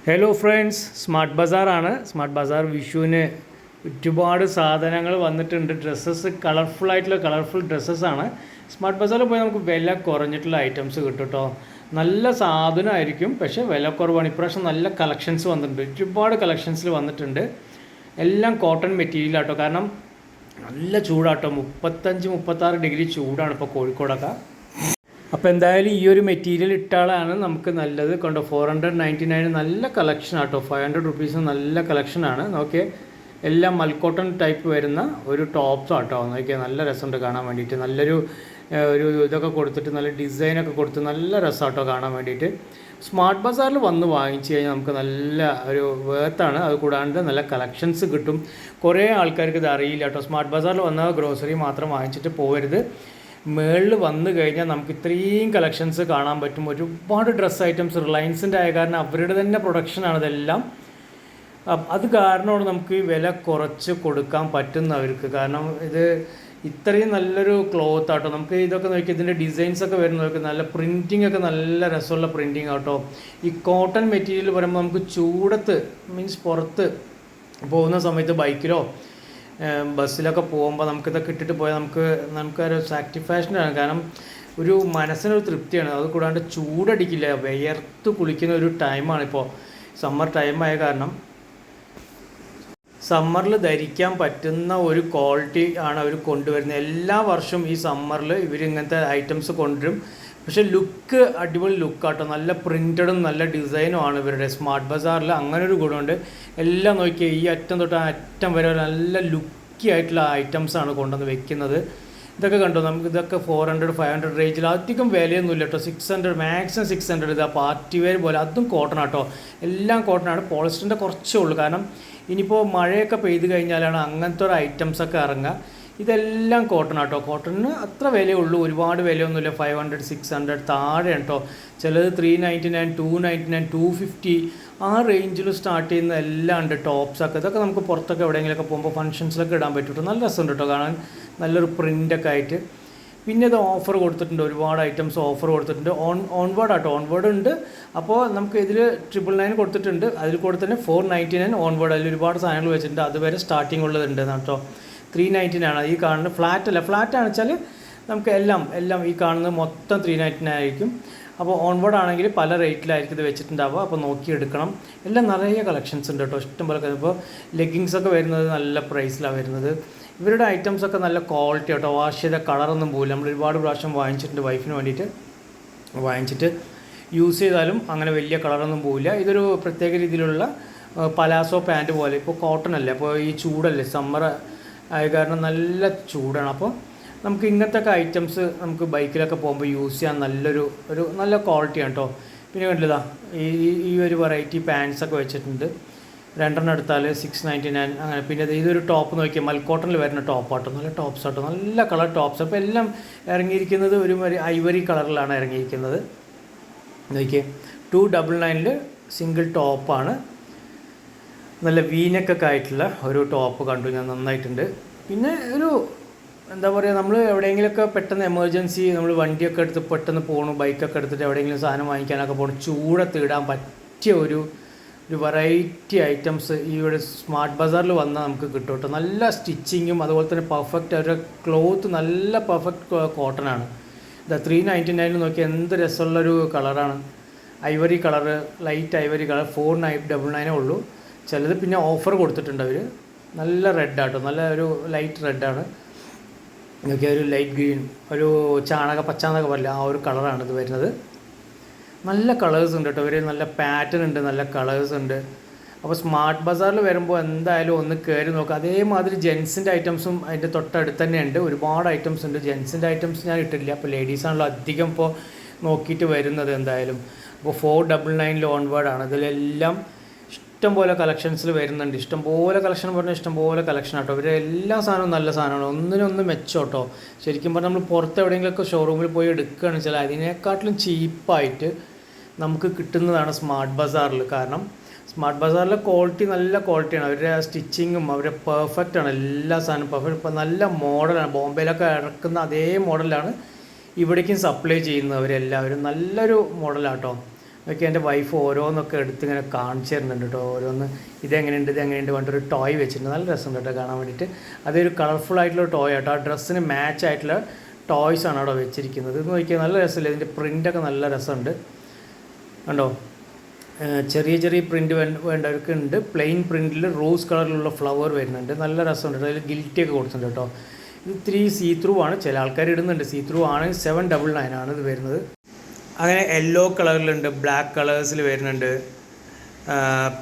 Hello friends, smart ബസാറാണ്. Smart Bazaar വിഷുവിന് ഒരുപാട് സാധനങ്ങൾ വന്നിട്ടുണ്ട്. ഡ്രസ്സസ് കളർഫുൾ ഡ്രസ്സസ്സാണ്. സ്മാർട്ട് ബസാറിൽ പോയി നമുക്ക് വില കുറഞ്ഞിട്ടുള്ള ഐറ്റംസ് കിട്ടും കേട്ടോ. നല്ല സാധനമായിരിക്കും, പക്ഷേ വില കുറവാണ്. ഇപ്രാവശ്യം നല്ല കളക്ഷൻസ് വന്നിട്ടുണ്ട്, ഒരുപാട് കളക്ഷൻസിൽ വന്നിട്ടുണ്ട്. എല്ലാം കോട്ടൺ മെറ്റീരിയലാട്ടോ. കാരണം നല്ല ചൂടാട്ടോ, 35-36 ഡിഗ്രി ചൂടാണ് ഇപ്പോൾ കോഴിക്കോടൊക്കെ. അപ്പോൾ എന്തായാലും ഈ ഒരു മെറ്റീരിയൽ ഇട്ടാളാണ് നമുക്ക് നല്ലത്. കണ്ടോ, 499 നല്ല കളക്ഷൻ ആട്ടോ. 500 റുപ്പീസ് നല്ല കളക്ഷനാണ്. നോക്കിയേ, എല്ലാം മൽക്കോട്ടൺ ടൈപ്പ് വരുന്ന ഒരു ടോപ്സ് ആട്ടോ. നോക്കിയാൽ നല്ല രസമുണ്ട് കാണാൻ വേണ്ടിയിട്ട്. നല്ലൊരു ഇതൊക്കെ കൊടുത്തിട്ട് നല്ല ഡിസൈനൊക്കെ കൊടുത്ത് നല്ല രസമാട്ടോ കാണാൻ വേണ്ടിയിട്ട്. സ്മാർട്ട് ബസാറിൽ വന്ന് വാങ്ങിച്ചു കഴിഞ്ഞാൽ നമുക്ക് നല്ല ഒരു വേർത്താണ്. അത് കൂടാണ്ട് നല്ല കളക്ഷൻസ് കിട്ടും. കുറേ ആൾക്കാർക്ക് ഇത് അറിയില്ല കേട്ടോ. സ്മാർട്ട് ബസാറിൽ വന്ന ഗ്രോസറി മാത്രം വാങ്ങിച്ചിട്ട് പോകരുത്. മേളിൽ വന്നു കഴിഞ്ഞാൽ നമുക്ക് ഇത്രയും കളക്ഷൻസ് കാണാൻ പറ്റും. ഒരുപാട് ഡ്രസ്സ് ഐറ്റംസ് റിലയൻസിൻ്റെ ആയ കാരണം അവരുടെ തന്നെ പ്രൊഡക്ഷനാണ് ഇതെല്ലാം. അത് കാരണമാണ് നമുക്ക് വില കുറച്ച് കൊടുക്കാൻ പറ്റുന്നവർക്ക്. കാരണം ഇത് ഇത്രയും നല്ലൊരു ക്ലോത്ത് ആട്ടോ. നമുക്ക് ഇതൊക്കെ നോക്കി, ഇതിൻ്റെ ഡിസൈൻസൊക്കെ വരുന്ന നോക്കി, നല്ല പ്രിൻറ്റിംഗ് ഒക്കെ നല്ല രസമുള്ള പ്രിൻറ്റിങ് ആട്ടോ. ഈ കോട്ടൺ മെറ്റീരിയൽ പറയുമ്പോൾ നമുക്ക് ചൂടത്ത് മീൻസ് പുറത്ത് പോകുന്ന സമയത്ത് ബൈക്കിലോ ബസ്സിലൊക്കെ പോകുമ്പോൾ നമുക്കിതൊക്കെ ഇട്ടിട്ട് പോയാൽ നമുക്കൊരു സാറ്റിസ്ഫാക്ഷനാണ്. കാരണം ഒരു മനസ്സിനൊരു തൃപ്തിയാണ്. അത് കൂടാണ്ട് ചൂടടിക്കില്ല, വിയർത്ത് കുളിക്കുന്ന ഒരു ടൈമാണ് ഇപ്പോൾ സമ്മർ ടൈമായ കാരണം. സമ്മറിൽ ധരിക്കാൻ പറ്റുന്ന ഒരു ക്വാളിറ്റി ആണ് അവർ കൊണ്ടുവരുന്നത്. എല്ലാ വർഷവും ഈ സമ്മറിൽ ഇവർ ഇങ്ങനത്തെ ഐറ്റംസ് കൊണ്ടുവരും. പക്ഷേ ലുക്ക് അടിപൊളി ലുക്കാട്ടോ. നല്ല പ്രിൻറ്റഡും നല്ല ഡിസൈനും ആണ് ഇവരുടെ സ്മാർട്ട് ബസാറിൽ. അങ്ങനെ ഒരു ഗുണമുണ്ട്. എല്ലാം നോക്കിയാൽ ഈ അറ്റം തൊട്ട് അറ്റം വരെ നല്ല ലുക്കി ആയിട്ടുള്ള ഐറ്റംസാണ് കൊണ്ടുവന്ന് വെക്കുന്നത്. ഇതൊക്കെ കണ്ടോ, നമുക്ക് ഇതൊക്കെ 400-500 റേഞ്ചിൽ. അധികം വിലയൊന്നുമില്ല കേട്ടോ. 600, മാക്സിമം 600. ഇതാ പാർട്ടി വെയർ പോലെ, അതും കോട്ടൺ ആട്ടോ. എല്ലാം കോട്ടണാണ്. പോളിസ്റ്ററിൻ്റെ കുറച്ചേ ഉള്ളൂ. കാരണം ഇനിയിപ്പോൾ മഴയൊക്കെ പെയ്ത് കഴിഞ്ഞാലാണ് അങ്ങനത്തെ ഒരു ഐറ്റംസൊക്കെ ഇറങ്ങുക. ഇതെല്ലാം കോട്ടൺ ആട്ടോ. കോട്ടണിന് അത്ര വിലയുള്ളൂ, ഒരുപാട് വിലയൊന്നുമില്ല. 500-600 താഴെ കേട്ടോ. ചിലത് 399, 299, 250 ആ റേഞ്ചിൽ സ്റ്റാർട്ട് ചെയ്യുന്ന എല്ലാം ഉണ്ട്. ടോപ്സൊക്കെ ഇതൊക്കെ നമുക്ക് പുറത്തൊക്കെ എവിടെയെങ്കിലുമൊക്കെ പോകുമ്പോൾ ഫംഗ്ഷൻസിലൊക്കെ ഇടാൻ പറ്റും. നല്ല രസമുണ്ട് കേട്ടോ കാണാൻ, നല്ലൊരു പ്രിൻ്റൊക്കെ ആയിട്ട്. പിന്നെ ഇത് ഓഫർ കൊടുത്തിട്ടുണ്ട്, ഒരുപാട് ഐറ്റംസ് ഓഫർ കൊടുത്തിട്ടുണ്ട്. ഓൺവേർഡ് ആട്ടോ, ഓൺവേർഡ് ഉണ്ട്. അപ്പോൾ നമുക്ക് ഇതിൽ 999 കൊടുത്തിട്ടുണ്ട്. അതിൽ കൂടെ തന്നെ 499 ഓൺവേർഡ്. അതിൽ ഒരുപാട് സാധനങ്ങൾ വെച്ചിട്ടുണ്ട്. അതുവരെ സ്റ്റാർട്ടിംഗ് ഉള്ളതുണ്ട് കേട്ടോ. 399 ഈ കാണുന്നത്. ഫ്ലാറ്റാണ് വെച്ചാൽ നമുക്ക് എല്ലാം ഈ കാണുന്നത് മൊത്തം 399 ആയിരിക്കും. അപ്പോൾ ഓൺവേർഡ് ആണെങ്കിൽ പല റേറ്റിലായിരിക്കും ഇത് വെച്ചിട്ടുണ്ടാവുക. അപ്പോൾ നോക്കിയെടുക്കണം. എല്ലാം നിറയെ കളക്ഷൻസ് ഉണ്ട് കേട്ടോ, ഇഷ്ടംപോലെ. ഇപ്പോൾ ലെഗിങ്സൊക്കെ വരുന്നത് നല്ല പ്രൈസിലാണ് വരുന്നത്. ഇവരുടെ ഐറ്റംസൊക്കെ നല്ല ക്വാളിറ്റി കേട്ടോ. വാഷ് ചെയ്ത കളറൊന്നും പോകില്ല. നമ്മൾ ഒരുപാട് പ്രാവശ്യം വാങ്ങിച്ചിട്ടുണ്ട് വൈഫിന് വേണ്ടിയിട്ട്. വാങ്ങിച്ചിട്ട് യൂസ് ചെയ്താലും അങ്ങനെ വലിയ കളറൊന്നും പോകില്ല. ഇതൊരു പ്രത്യേക രീതിയിലുള്ള പലാസോ പാൻറ്റ് പോലെ. ഇപ്പോൾ കോട്ടൺ അല്ലേ, അപ്പോൾ ഈ ചൂടല്ലേ, സമ്മർ ആയ കാരണം നല്ല ചൂടാണ്. അപ്പോൾ നമുക്ക് ഇങ്ങനത്തെ ഒക്കെ ഐറ്റംസ് നമുക്ക് ബൈക്കിലൊക്കെ പോകുമ്പോൾ യൂസ് ചെയ്യാൻ നല്ല ക്വാളിറ്റിയാണ് കേട്ടോ. പിന്നെ കണ്ടില്ല, ഈ ഒരു വെറൈറ്റി പാൻറ്റ്സൊക്കെ വെച്ചിട്ടുണ്ട്. 2 എടുത്താൽ 699 അങ്ങനെ. പിന്നെ ഇതൊരു ടോപ്പ് നോക്കിയാൽ മൽക്കോട്ടണിൽ വരുന്ന ടോപ്പാട്ടോ. നല്ല ടോപ്സ് ആട്ടോ, നല്ല കളർ ടോപ്സ്. അപ്പോൾ എല്ലാം ഇറങ്ങിയിരിക്കുന്നത് ഒരു ഐവറി കളറിലാണ് ഇറങ്ങിയിരിക്കുന്നത്. നോക്കിയേ, 299 സിംഗിൾ ടോപ്പാണ്. നല്ല വീനക്കൊക്കെ ആയിട്ടുള്ള ഒരു ടോപ്പ് കണ്ടു ഞാൻ, നന്നായിട്ടുണ്ട്. പിന്നെ ഒരു എന്താ പറയുക, നമ്മൾ എവിടെയെങ്കിലുമൊക്കെ പെട്ടെന്ന് എമർജൻസി നമ്മൾ വണ്ടിയൊക്കെ എടുത്ത് പെട്ടെന്ന് പോകണം, ബൈക്കൊക്കെ എടുത്തിട്ട് എവിടെയെങ്കിലും സാധനം വാങ്ങിക്കാനൊക്കെ പോകണം, ചൂടത്ത് ഇടാൻ പറ്റിയ ഒരു വെറൈറ്റി ഐറ്റംസ് ഈ ഒരു സ്മാർട്ട് ബസാറിൽ വന്നാൽ നമുക്ക് കിട്ടും കേട്ടോ. നല്ല സ്റ്റിച്ചിങ്ങും അതുപോലെ തന്നെ പെർഫെക്റ്റ്. അവരുടെ ക്ലോത്ത് നല്ല പെർഫെക്റ്റ് കോട്ടണാണ്. ഇതാ 399 നോക്കി എന്ത് രസമുള്ളൊരു കളറാണ്. Ivory colour, light Ivory colour. 499 ഉള്ളൂ. ചിലത് പിന്നെ ഓഫർ കൊടുത്തിട്ടുണ്ട് അവർ. നല്ല റെഡാട്ടോ, നല്ല ഒരു ലൈറ്റ് റെഡാണ്. നോക്കിയാൽ ഒരു ലൈറ്റ് ഗ്രീൻ, ഒരു പച്ച എന്നൊക്കെ പറയില്ല, ആ ഒരു കളറാണ് ഇത് വരുന്നത്. നല്ല കളേഴ്സ് ഉണ്ട് കേട്ടോ. ഇവർ നല്ല പാറ്റേൺ ഉണ്ട്, നല്ല കളേഴ്സ് ഉണ്ട്. അപ്പോൾ സ്മാർട്ട് ബസാറിൽ വരുമ്പോൾ എന്തായാലും ഒന്ന് കയറി നോക്കുക. അതേമാതിരി ജെൻസിൻ്റെ ഐറ്റംസും അതിൻ്റെ തൊട്ടടുത്ത് തന്നെ ഉണ്ട്. ഒരുപാട് ഐറ്റംസ് ഉണ്ട്. ജെൻസിൻ്റെ ഐറ്റംസ് ഞാൻ ഇട്ടിട്ടില്ല. അപ്പോൾ ലേഡീസാണല്ലോ അധികം ഇപ്പോൾ നോക്കിയിട്ട് വരുന്നത് എന്തായാലും. അപ്പോൾ 499 ഓൺവേർഡാണ്. ഇതിലെല്ലാം ഇഷ്ടംപോലെ കളക്ഷൻസിൽ വരുന്നുണ്ട്. ഇഷ്ടംപോലെ കളക്ഷൻ പറഞ്ഞാൽ ഇഷ്ടംപോലെ കളക്ഷൻ ആട്ടോ. ഇവരെ എല്ലാ സാധനവും നല്ല സാധനമാണ്, ഒന്നിനൊന്ന് മെച്ചോട്ടോ. ശരിക്കും പറഞ്ഞാൽ നമ്മൾ പുറത്ത് എവിടെയെങ്കിലുമൊക്കെ ഷോറൂമിൽ പോയി എടുക്കുകയാണെന്ന് വെച്ചാൽ അതിനേക്കാട്ടിലും ചീപ്പായിട്ട് നമുക്ക് കിട്ടുന്നതാണ് സ്മാർട്ട് ബസാറിൽ. കാരണം സ്മാർട്ട് ബസാറിലെ ക്വാളിറ്റി നല്ല ക്വാളിറ്റിയാണ്. അവരുടെ സ്റ്റിച്ചിങ്ങും അവരുടെ പെർഫെക്റ്റാണ്. എല്ലാ സാധനവും പെർഫെക്റ്റ്. ഇപ്പോൾ നല്ല മോഡലാണ്. ബോംബെയിലൊക്കെ ഇറക്കുന്ന അതേ മോഡലാണ് ഇവിടേക്കും സപ്ലൈ ചെയ്യുന്നത് അവരെല്ലാവരും. നല്ലൊരു മോഡലാട്ടോ. ഒക്കെ എൻ്റെ വൈഫ് ഓരോന്നൊക്കെ എടുത്ത് ഇങ്ങനെ കാണിച്ചു തരുന്നുണ്ട് കേട്ടോ. ഓരോന്ന് ഇതെങ്ങനെയുണ്ട് പറഞ്ഞിട്ടൊരു ടോയ് വെച്ചിട്ടുണ്ട്. നല്ല രസമുണ്ട് കേട്ടോ കാണാൻ വേണ്ടിയിട്ട്. അതൊരു കളർഫുൾ ആയിട്ടുള്ള ടോയ് കേട്ടോ. ആ ഡ്രസ്സിന് മാച്ച് ആയിട്ടുള്ള ടോയ്സാണ് അവിടെ വെച്ചിരിക്കുന്നത്. ഇത് നോക്കിയാൽ നല്ല രസമില്ല. ഇതിൻ്റെ പ്രിൻ്റൊക്കെ നല്ല രസമുണ്ട് കണ്ടോ. ചെറിയ പ്രിൻ്റ് വേണ്ടവർക്ക് ഉണ്ട്. പ്ലെയിൻ പ്രിൻറ്റിൽ റോസ് കളറിലുള്ള ഫ്ലവർ വരുന്നുണ്ട്. നല്ല രസമുണ്ട്. അതിൽ ഗിൽറ്റിയൊക്കെ കൊടുത്തിട്ടുണ്ട് കേട്ടോ. ഇത് 3 സീ ത്രൂ ആണ്. ചില ആൾക്കാർ ഇടുന്നുണ്ട്. സീ ത്രൂ ആണ്. 799 ആണ് ഇത് വരുന്നത്. അങ്ങനെ യെല്ലോ കളറിലുണ്ട്, ബ്ലാക്ക് കളേഴ്സിൽ വരുന്നുണ്ട്.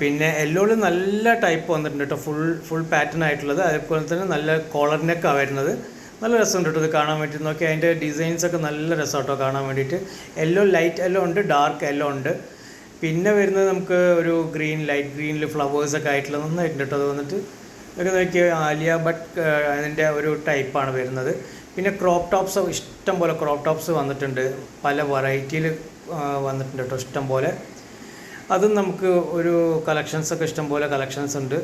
പിന്നെ യെല്ലോയിൽ നല്ല ടൈപ്പ് വന്നിട്ടുണ്ട് കേട്ടോ. ഫുൾ പാറ്റേൺ ആയിട്ടുള്ളത്. അതേപോലെ തന്നെ നല്ല കോളർ നെക്കാണ് വരുന്നത്. നല്ല രസമുണ്ട് കേട്ടോ ഇത് കാണാൻ വേണ്ടി. നോക്കി അതിൻ്റെ ഡിസൈൻസൊക്കെ നല്ല രസം കേട്ടോ കാണാൻ വേണ്ടിയിട്ട്. യെല്ലോ, ലൈറ്റ് യെല്ലോ ഉണ്ട്, ഡാർക്ക് യെല്ലോ ഉണ്ട്. പിന്നെ വരുന്നത് നമുക്ക് ഒരു ഗ്രീൻ, ലൈറ്റ് ഗ്രീനിൽ ഫ്ലവേഴ്സൊക്കെ ആയിട്ടുള്ള നന്നായിട്ടുണ്ട് കേട്ടോ. അത് വന്നിട്ട് ഒരു നോക്കിയ ആലിയ ഭട്ട് അതിൻ്റെ ഒരു ടൈപ്പാണ് വരുന്നത്. പിന്നെ ക്രോപ്പ് ടോപ്സ് ഇഷ്ടം പോലെ ക്രോപ്പ് ടോപ്സ് വന്നിട്ടുണ്ട്. പല വെറൈറ്റിയിൽ വന്നിട്ടുണ്ട് കേട്ടോ ഇഷ്ടം പോലെ. അതും നമുക്ക് ഒരു കളക്ഷൻസൊക്കെ ഇഷ്ടം പോലെ കളക്ഷൻസ് ഉണ്ട്.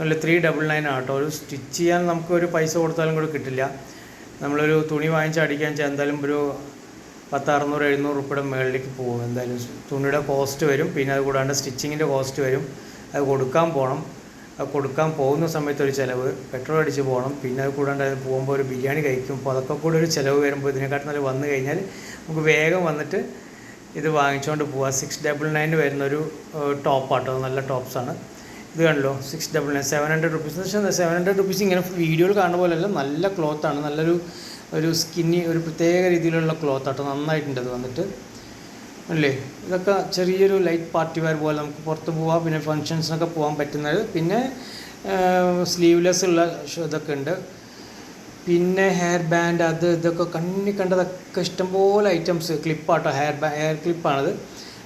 നല്ല 399 ആട്ടോ. ഒരു സ്റ്റിച്ച് ചെയ്യാൻ നമുക്ക് ഒരു പൈസ കൊടുത്താലും കൂടെ കിട്ടില്ല. നമ്മളൊരു തുണി വാങ്ങിച്ച് അടിക്കാൻ എന്തായാലും ഒരു 600-700 രൂപയുടെ മുകളിലേക്ക് പോകും. എന്തായാലും തുണിയുടെ കോസ്റ്റ് വരും. പിന്നെ അത് കൂടാണ്ട് സ്റ്റിച്ചിങ്ങിൻ്റെ കോസ്റ്റ് വരും. അത് കൊടുക്കാൻ പോകുന്ന സമയത്ത് ഒരു ചിലവ്, പെട്രോൾ അടിച്ച് പോകണം. പിന്നെ അത് കൂടാണ്ട് അത് പോകുമ്പോൾ ഒരു ബിരിയാണി കഴിക്കും. അപ്പോൾ അതൊക്കെ കൂടെ ഒരു ചിലവ് വരുമ്പോൾ ഇതിനെക്കാട്ടും നല്ല വന്നു കഴിഞ്ഞാൽ നമുക്ക് വേഗം വന്നിട്ട് ഇത് വാങ്ങിച്ചുകൊണ്ട് പോവാം. 699 വരുന്നൊരു ടോപ്പാട്ടോ. നല്ല ടോപ്സാണ്. ഇത് കണ്ടല്ലോ 699, 700 റുപ്പീസ്. പക്ഷേ 700 റുപ്പീസ് ഇങ്ങനെ വീഡിയോയിൽ കാണുന്ന പോലെയല്ല. നല്ല ക്ലോത്താണ്. ഒരു സ്കിന്നി ഒരു പ്രത്യേക രീതിയിലുള്ള ക്ലോത്ത് ആട്ടോ. നന്നായിട്ടുണ്ട് ഇത് വന്നിട്ട് അല്ലേ. ഇതൊക്കെ ചെറിയൊരു ലൈറ്റ് പാർട്ടി വെയർ പോലെ നമുക്ക് പുറത്ത് പോവാം. പിന്നെ ഫങ്ഷൻസിനൊക്കെ പോകാൻ പറ്റുന്നത്. പിന്നെ സ്ലീവ്ലെസ് ഉള്ള ഇതൊക്കെ ഉണ്ട്. പിന്നെ ഹെയർ ബാൻഡ് ഇതൊക്കെ കണ്ടതൊക്കെ ഇഷ്ടംപോലെ ഐറ്റംസ്. ക്ലിപ്പാട്ടോ, ഹെയർ ക്ലിപ്പാണത്.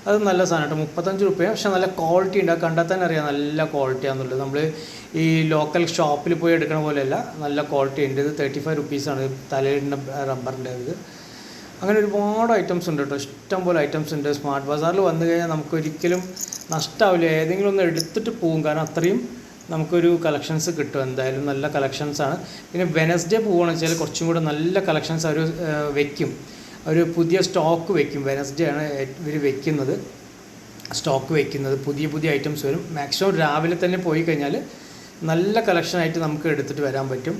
അത് നല്ല സാധനം കേട്ടോ. 35 രൂപയാണ്. പക്ഷേ നല്ല ക്വാളിറ്റി ഉണ്ട്. അത് കണ്ടാൽ തന്നെ അറിയാം നല്ല ക്വാളിറ്റിയാണെന്നുള്ളത്. നമ്മൾ ഈ ലോക്കൽ ഷോപ്പിൽ പോയി എടുക്കണ പോലെയല്ല, നല്ല ക്വാളിറ്റി ഉണ്ട്. ഇത് 35 റുപ്പീസാണ് തലയിടുന്ന റബ്ബറിൻ്റെ ഇത്. അങ്ങനെ ഒരുപാട് ഐറ്റംസ് ഉണ്ട് കേട്ടോ. ഇഷ്ടം പോലെ ഐറ്റംസ് ഉണ്ട്. സ്മാർട്ട് ബസാറിൽ വന്നു കഴിഞ്ഞാൽ നമുക്കൊരിക്കലും നഷ്ടമാവില്ല. ഏതെങ്കിലും ഒന്ന് എടുത്തിട്ട് പോകും. കാരണം അത്രയും നമുക്കൊരു കളക്ഷൻസ് കിട്ടും. എന്തായാലും നല്ല കളക്ഷൻസാണ്. പിന്നെ വെനസ്ഡേ പോവുകയാണെന്ന് വെച്ചാൽ കുറച്ചും കൂടെ നല്ല കളക്ഷൻസ് അവർ വയ്ക്കും. ഒരു പുതിയ സ്റ്റോക്ക് വയ്ക്കും. വെനസ്ഡേ ആണ് ഇവർ സ്റ്റോക്ക് വയ്ക്കുന്നത്. പുതിയ ഐറ്റംസ് വരും. മാക്സിമം രാവിലെ തന്നെ പോയി കഴിഞ്ഞാൽ നല്ല കളക്ഷനായിട്ട് നമുക്ക് എടുത്തിട്ട് വരാൻ പറ്റും.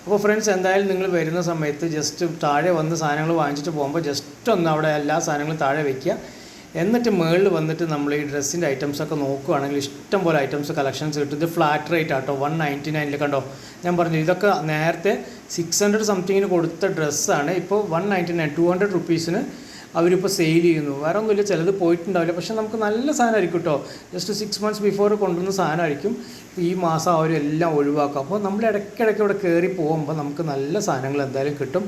അപ്പോൾ ഫ്രണ്ട്സ്, എന്തായാലും നിങ്ങൾ വരുന്ന സമയത്ത് ജസ്റ്റ് താഴെ വന്ന് സാധനങ്ങൾ വാങ്ങിച്ചിട്ട് പോകുമ്പോൾ ജസ്റ്റ് ഒന്ന് അവിടെ എല്ലാ സാധനങ്ങളും താഴെ വയ്ക്കുക. എന്നിട്ട് മുകളിൽ വന്നിട്ട് നമ്മൾ ഈ ഡ്രസ്സിൻ്റെ ഐറ്റംസൊക്കെ നോക്കുകയാണെങ്കിൽ ഇഷ്ടം പോലെ ഐറ്റംസ് കളക്ഷൻസ് കിട്ടും. ഇത് ഫ്ലാറ്റ് റേറ്റ് ആട്ടോ. 199 കണ്ടോ. ഞാൻ പറഞ്ഞു ഇതൊക്കെ നേരത്തെ 600 സംതിങ്ങിന് കൊടുത്ത ഡ്രസ്സാണ്. ഇപ്പോൾ 199, 200 റുപ്പീസിന് അവരിപ്പോൾ സെയിൽ ചെയ്യുന്നു. വേറെ ഒന്നുമില്ല, ചിലത് പോയിട്ടുണ്ടാവില്ല. പക്ഷേ നമുക്ക് നല്ല സാധനമായിരിക്കും കേട്ടോ. ജസ്റ്റ് 6 months ബിഫോർ കൊണ്ടുവന്ന സാധനമായിരിക്കും. ഈ മാസം അവരെല്ലാം ഒഴിവാക്കും. അപ്പോൾ നമ്മൾ ഇടയ്ക്കിടയ്ക്ക് ഇവിടെ കയറി പോകുമ്പോൾ നമുക്ക് നല്ല സാധനങ്ങൾ എന്തായാലും കിട്ടും.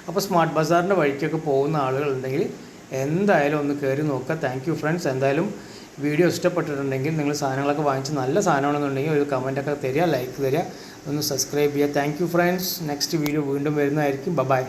അപ്പോൾ സ്മാർട്ട് ബസാറിൻ്റെ വഴിക്കൊക്കെ പോകുന്ന ആളുകളുണ്ടെങ്കിൽ എന്തായാലും ഒന്ന് കയറി നോക്കുക. Thank you friends. എന്തായാലും വീഡിയോ ഇഷ്ടപ്പെട്ടിട്ടുണ്ടെങ്കിൽ നിങ്ങൾ സാധനങ്ങളൊക്കെ വാങ്ങിച്ച് നല്ല സാധനമാണെന്നുണ്ടെങ്കിൽ ഒരു കമൻറ്റൊക്കെ തരിക, ലൈക്ക് തരിക, ഒന്ന് സബ്സ്ക്രൈബ് ചെയ്യുക. Thank you friends. Next video വീണ്ടും വരുന്നതായിരിക്കും. ബൈ.